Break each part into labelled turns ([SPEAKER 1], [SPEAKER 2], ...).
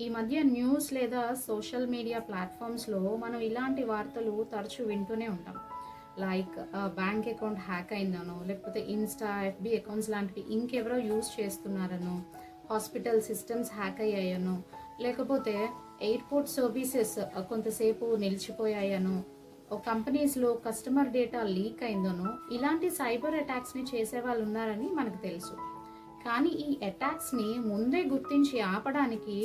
[SPEAKER 1] ఈ మధ్య న్యూస్ లేదా సోషల్ మీడియా ప్లాట్ఫామ్స్లో మనం ఇలాంటి వార్తలు తరచూ వింటూనే ఉంటాం. లైక్ బ్యాంక్ అకౌంట్ హ్యాక్ అయిందనో, లేకపోతే ఇన్స్టా, ఎఫ్బి అకౌంట్స్ లాంటివి ఇంకెవరో యూజ్ చేస్తున్నారనో, హాస్పిటల్ సిస్టమ్స్ హ్యాక్ అయ్యాయనో, లేకపోతే ఎయిర్పోర్ట్ సర్వీసెస్ కొంతసేపు నిలిచిపోయాయనో, కంపెనీస్లో కస్టమర్ డేటా లీక్ అయిందనో, ఇలాంటి సైబర్ అటాక్స్ని చేసే వాళ్ళు ఉన్నారని మనకు తెలుసు. కానీ ఈ అటాక్స్ని ముందే గుర్తించి ఆపడానికి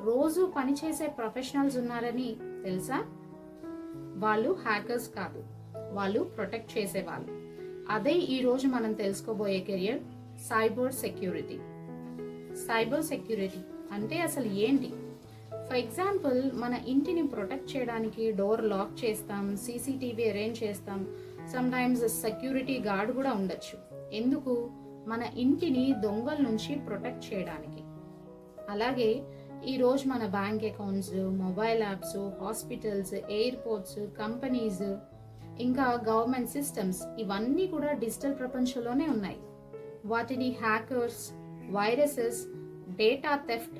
[SPEAKER 1] రోజు పనిచేసే ప్రొఫెషనల్స్ ఉన్నారని తెలుసా? వాళ్ళు హ్యాకర్స్ కాదు, వాళ్ళు ప్రొటెక్ట్ చేసేవాళ్ళు. అదే ఈరోజు మనం తెలుసుకోబోయే career, cyber security. Cyber security అంటే అసలు ఏంటి? ఫర్ ఎగ్జాంపుల్, మన ఇంటిని ప్రొటెక్ట్ చేయడానికి డోర్ లాక్ చేస్తాం, సీసీటీవీ అరేంజ్ చేస్తాం, సమ్టైమ్స్ సెక్యూరిటీ గార్డ్ కూడా ఉండొచ్చు. ఎందుకు? మన ఇంటిని దొంగల నుంచి ప్రొటెక్ట్ చేయడానికి. అలాగే ఈరోజు మన bank accounts, mobile apps, hospitals, airports, companies, ఇంకా గవర్నమెంట్ సిస్టమ్స్ ఇవన్నీ కూడా డిజిటల్ ప్రపంచంలోనే ఉన్నాయి. వాటిని హ్యాకర్స్, వైరసెస్, డేటా థెఫ్ట్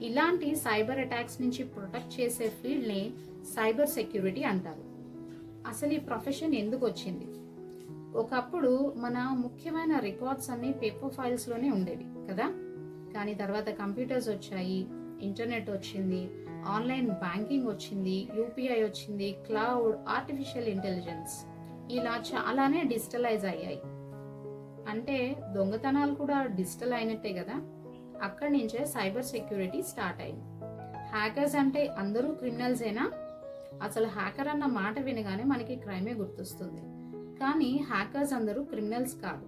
[SPEAKER 1] ఇలాంటి సైబర్ అటాక్స్ నుంచి ప్రొటెక్ట్ చేసే ఫీల్డ్ని సైబర్ సెక్యూరిటీ అంటారు. అసలు ఈ ప్రొఫెషన్ ఎందుకు వచ్చింది? ఒకప్పుడు మన ముఖ్యమైన రికార్డ్స్ అన్ని పేపర్ ఫైల్స్లోనే ఉండేవి కదా. కానీ తర్వాత కంప్యూటర్స్ వచ్చాయి, ఇంటర్నెట్ వచ్చింది, ఆన్లైన్ బ్యాంకింగ్ వచ్చింది, యూపీఐ వచ్చింది, క్లౌడ్, ఆర్టిఫిషియల్ ఇంటెలిజెన్స్, ఇలా చాలానే డిజిటలైజ్ అయ్యాయి. అంటే దొంగతనాలు కూడా డిజిటల్ అయినట్టే కదా. అక్కడి నుంచే సైబర్ సెక్యూరిటీ స్టార్ట్ అయింది. హ్యాకర్స్ అంటే అందరూ క్రిమినల్సేనా? అసలు హ్యాకర్ అన్న మాట వినగానే మనకి క్రైమే గుర్తొస్తుంది. కానీ హ్యాకర్స్ అందరూ క్రిమినల్స్ కాదు.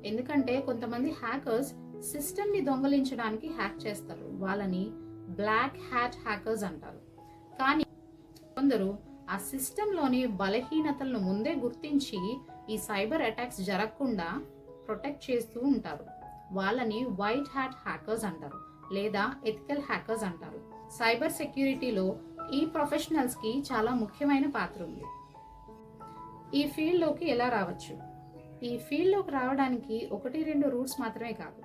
[SPEAKER 1] ఎందుకంటే కొంతమంది హ్యాకర్స్ సిస్టమ్ని దొంగలించడానికి హ్యాక్ చేస్తారు. వాళ్ళని బ్లాక్ హ్యాట్ హ్యాకర్స్ అంటారు. కానీ కొందరు ఆ సిస్టంలోని బలహీనతలను ముందే గుర్తించి ఈ సైబర్ అటాక్స్ జరగకుండా ప్రొటెక్ట్ చేస్తూ ఉంటారు. వాళ్ళని వైట్ హ్యాట్ హ్యాకర్స్ అంటారు, లేదా ఎథికల్ హ్యాకర్స్ అంటారు. సైబర్ సెక్యూరిటీలో ఈ ప్రొఫెషనల్స్కి చాలా ముఖ్యమైన పాత్ర ఉంది. ఈ ఫీల్డ్లోకి ఎలా రావచ్చు? ఈ ఫీల్డ్లోకి రావడానికి 1-2 రూట్స్ మాత్రమే కాదు.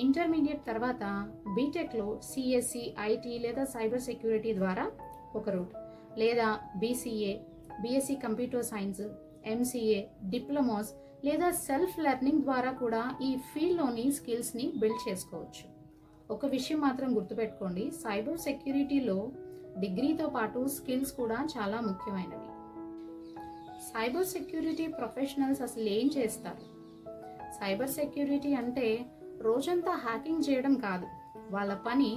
[SPEAKER 1] ఇంటర్మీడియట్ తర్వాత బీటెక్లో సిఎస్సి, ఐటీ లేదా సైబర్ సెక్యూరిటీ ద్వారా ఒక రూట్, లేదా BCA, BSc computer science, MCA, diplomas లేదా సెల్ఫ్ లెర్నింగ్ ద్వారా కూడా ఈ ఫీల్డ్లోని స్కిల్స్ని బిల్డ్ చేసుకోవచ్చు. ఒక విషయం మాత్రం గుర్తుపెట్టుకోండి, సైబర్ సెక్యూరిటీలో డిగ్రీతో పాటు స్కిల్స్ కూడా చాలా ముఖ్యమైనవి. సైబర్ సెక్యూరిటీ ప్రొఫెషనల్స్ అసలు ఏం చేస్తారు? సైబర్ సెక్యూరిటీ అంటే రోజంతా హ్యాకింగ్ చేయడం కాదు. వాళ్ళ పని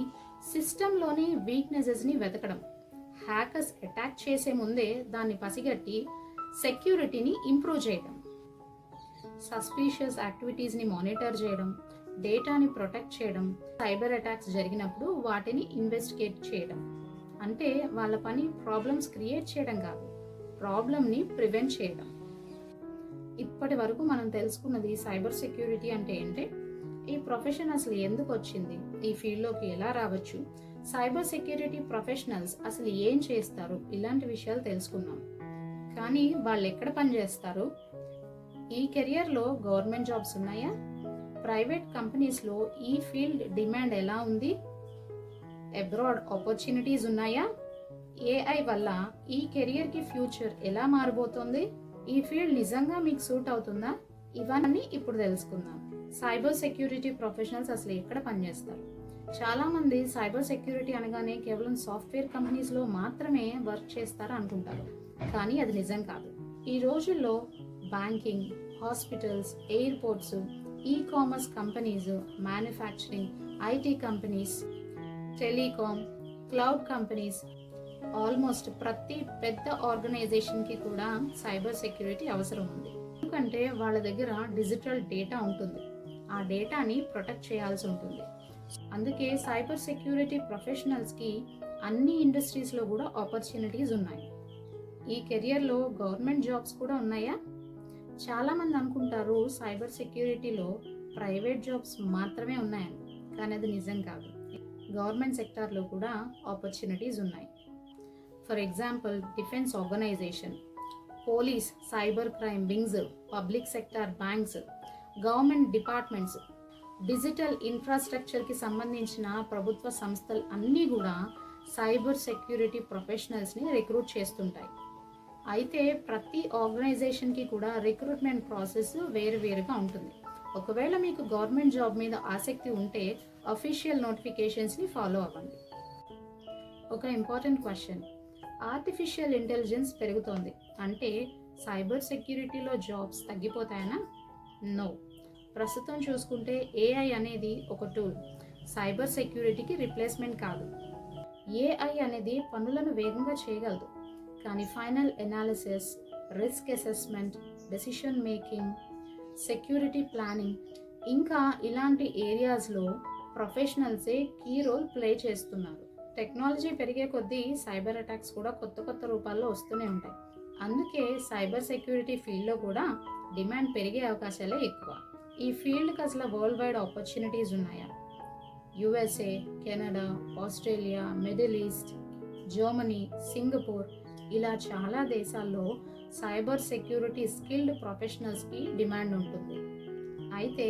[SPEAKER 1] సిస్టంలోని వీక్నెసెస్ని వెతకడం, హ్యాకర్స్ అటాక్ చేసే ముందే దాన్ని పసిగట్టి సెక్యూరిటీని ఇంప్రూవ్ చేయడం, సస్పీషియస్ యాక్టివిటీస్ని మానిటర్ చేయడం, డేటాని ప్రొటెక్ట్ చేయడం, సైబర్ అటాక్స్ జరిగినప్పుడు వాటిని ఇన్వెస్టిగేట్ చేయడం. అంటే వాళ్ళ పని ప్రాబ్లమ్స్ క్రియేట్ చేయడం కాదు, ప్రాబ్లమ్ని ప్రివెంట్ చేయడం. ఇప్పటి వరకు మనం తెలుసుకున్నది సైబర్ సెక్యూరిటీ అంటే ఏంటి, ఈ ప్రొఫెషన్ అసలు ఎందుకు వచ్చింది, ఈ ఫీల్డ్లోకి ఎలా రావచ్చు, సైబర్ సెక్యూరిటీ ప్రొఫెషనల్స్ అసలు ఏం చేస్తారు, ఇలాంటి విషయాలు తెలుసుకున్నాం. కానీ వాళ్ళు ఎక్కడ పనిచేస్తారు? ఈ కెరియర్లో గవర్నమెంట్ జాబ్స్ ఉన్నాయా? ప్రైవేట్ కంపెనీస్లో ఈ ఫీల్డ్ డిమాండ్ ఎలా ఉంది? అబ్రాడ్ ఆపర్చునిటీస్ ఉన్నాయా? ఏఐ వల్ల ఈ కెరియర్కి ఫ్యూచర్ ఎలా మారబోతోంది? ఈ ఫీల్డ్ నిజంగా మీకు సూట్ అవుతుందా? ఇవన్నీ ఇప్పుడు తెలుసుకుందాం. సైబర్ సెక్యూరిటీ ప్రొఫెషనల్స్ అసలు ఎక్కడ పనిచేస్తారు? చాలా మంది సైబర్ సెక్యూరిటీ అనగానే కేవలం సాఫ్ట్వేర్ కంపెనీస్లో మాత్రమే వర్క్ చేస్తారు అనుకుంటారు. కానీ అది నిజం కాదు. ఈ రోజుల్లో banking, hospitals, airports, e commerce companies, manufacturing, IT companies, telecom, cloud companies, almost ప్రతి పెద్ద ఆర్గనైజేషన్కి కూడా సైబర్ సెక్యూరిటీ అవసరం ఉంది. ఎందుకంటే వాళ్ళ దగ్గర డిజిటల్ డేటా ఉంటుంది, ఆ డేటాని ప్రొటెక్ట్ చేయాల్సి ఉంటుంది. అందుకే సైబర్ సెక్యూరిటీ ప్రొఫెషనల్స్కి అన్ని ఇండస్ట్రీస్లో కూడా ఆపర్చునిటీస్ ఉన్నాయి. ఈ కెరియర్లో గవర్నమెంట్ జాబ్స్ కూడా ఉన్నాయా? చాలామంది అనుకుంటారు సైబర్ సెక్యూరిటీలో ప్రైవేట్ జాబ్స్ మాత్రమే ఉన్నాయని, కానీ అది నిజం కాదు. గవర్నమెంట్ సెక్టార్లో కూడా ఆపర్చునిటీస్ ఉన్నాయి. For example, defence organisation, police, cyber crime wings, public sector banks, government departments, digital ఇన్ఫ్రాస్ట్రక్చర్కి సంబంధించిన ప్రభుత్వ సంస్థలు అన్నీ కూడా సైబర్ సెక్యూరిటీ ప్రొఫెషనల్స్ని రిక్రూట్ చేస్తుంటాయి. అయితే ప్రతి ఆర్గనైజేషన్కి కూడా రిక్రూట్మెంట్ ప్రాసెస్ వేరువేరుగా ఉంటుంది. ఒకవేళ మీకు గవర్నమెంట్ జాబ్ మీద ఆసక్తి ఉంటే అఫీషియల్ నోటిఫికేషన్స్ని ఫాలో అవ్వండి. ఒక ఇంపార్టెంట్ క్వశ్చన్, ఆర్టిఫిషియల్ ఇంటెలిజెన్స్ పెరుగుతోంది అంటే సైబర్ సెక్యూరిటీలో జాబ్స్ తగ్గిపోతాయనా? నో. ప్రస్తుతం చూసుకుంటే ఏఐ అనేది ఒక టూల్, సైబర్ సెక్యూరిటీకి రిప్లేస్మెంట్ కాదు. ఏఐ అనేది పనులను వేగంగా చేయగలదు, కానీ final analysis, risk assessment, decision making, security planning ఇంకా ఇలాంటి ఏరియాస్లో ప్రొఫెషనల్సే కీ రోల్ ప్లే చేస్తున్నారు. టెక్నాలజీ పెరిగే కొద్దీ సైబర్ అటాక్స్ కూడా కొత్త కొత్త రూపాల్లో వస్తూనే ఉంటాయి. అందుకే సైబర్ సెక్యూరిటీ ఫీల్డ్లో కూడా డిమాండ్ పెరిగే అవకాశాలే ఎక్కువ. ఈ ఫీల్డ్కి అసలు వరల్డ్ వైడ్ ఆపర్చునిటీస్ ఉన్నాయా? USA, Canada, Australia, middle east, Germany, Singapore ఇలా చాలా దేశాల్లో సైబర్ సెక్యూరిటీ స్కిల్డ్ ప్రొఫెషనల్స్కి డిమాండ్ ఉంటుంది. అయితే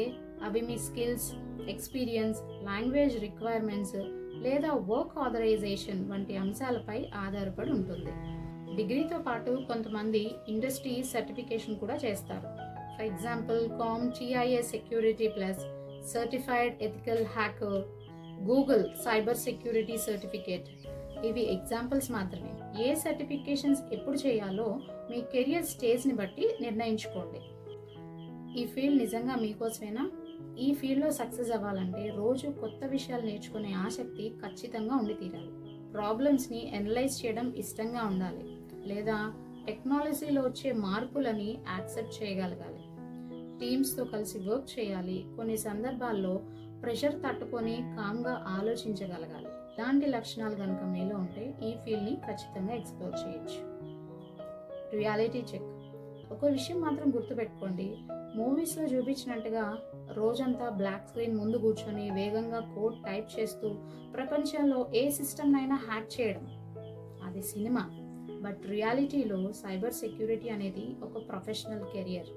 [SPEAKER 1] అవి మీ స్కిల్స్, ఎక్స్పీరియన్స్, లాంగ్వేజ్ రిక్వైర్మెంట్స్ లేదా వర్క్ ఆథరైజేషన్ వంటి అంశాలపై ఆధారపడి ఉంటుంది. డిగ్రీతో పాటు కొంతమంది ఇండస్ట్రీ సర్టిఫికేషన్ కూడా చేస్తారు. For example CompTIA security plus, certified ethical hacker, Google cyber security certificate. ఇవి ఎగ్జాంపుల్స్ మాత్రమే. ఏ సర్టిఫికేషన్స్ ఎప్పుడు చేయాలో మీ కెరియర్ స్టేజ్ని బట్టి నిర్ణయించుకోండి. ఈ ఫీల్డ్ నిజంగా మీకోసమేనా? ఈ ఫీల్డ్లో సక్సెస్ అవ్వాలంటే రోజు కొత్త విషయాలు నేర్చుకునే ఆసక్తి ఖచ్చితంగా ఉండి తీరాలి. ప్రాబ్లమ్స్ని అనలైజ్ చేయడం ఇష్టంగా ఉండాలి, లేదా టెక్నాలజీలో వచ్చే మార్పులని యాక్సెప్ట్ చేయగలగాలి. టీమ్స్తో కలిసి వర్క్ చేయాలి. కొన్ని సందర్భాల్లో ప్రెషర్ తట్టుకొని కామ్గా ఆలోచించగలగాలి. ఇలాంటి లక్షణాలు కనుక మీలో ఉంటే ఈ ఫీల్డ్ని ఖచ్చితంగా ఎక్స్ప్లోర్ చేయొచ్చు. Reality check. ఒక విషయం మాత్రం గుర్తుపెట్టుకోండి, మూవీస్లో చూపించినట్టుగా రోజంతా బ్లాక్ స్క్రీన్ ముందు కూర్చొని వేగంగా కోడ్ టైప్ చేస్తూ ప్రపంచంలో ఏ సిస్టమ్నైనా హ్యాక్ చేయడం అది సినిమా. బట్ రియాలిటీలో సైబర్ సెక్యూరిటీ అనేది ఒక ప్రొఫెషనల్ కెరియర్.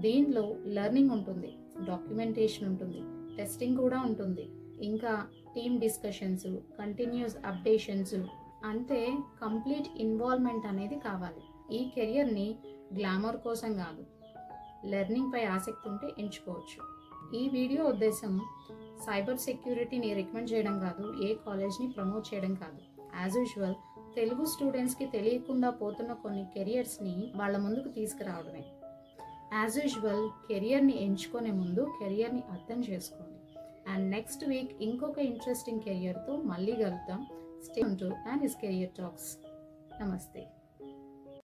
[SPEAKER 1] దీనిలో లెర్నింగ్ ఉంటుంది, డాక్యుమెంటేషన్ ఉంటుంది, టెస్టింగ్ కూడా ఉంటుంది, ఇంకా టీమ్ డిస్కషన్స్, కంటిన్యూస్ అప్డేషన్స్, అంతే కంప్లీట్ ఇన్వాల్వ్మెంట్ అనేది కావాలి. ఈ కెరియర్ని గ్లామర్ కోసం కాదు, లెర్నింగ్ పై ఆసక్తి ఉంటే ఎంచుకోవచ్చు. ఈ వీడియో ఉద్దేశం సైబర్ సెక్యూరిటీని రికమెండ్ చేయడం కాదు, ఏ కాలేజ్ని ప్రమోట్ చేయడం కాదు. యాజ్ యూజువల్ తెలుగు స్టూడెంట్స్కి తెలియకుండా పోతున్న కొన్ని కెరియర్స్ని వాళ్ళ ముందుకు తీసుకురావడమే. యాజ్ యూజువల్ కెరియర్ని ఎంచుకునే ముందు కెరియర్ని అర్థం చేసుకోండి. అండ్ నెక్స్ట్ వీక్ ఇంకొక ఇంట్రెస్టింగ్ కెరియర్తో మళ్ళీ కలుద్దాం. Stay tuned to and his career talks. నమస్తే.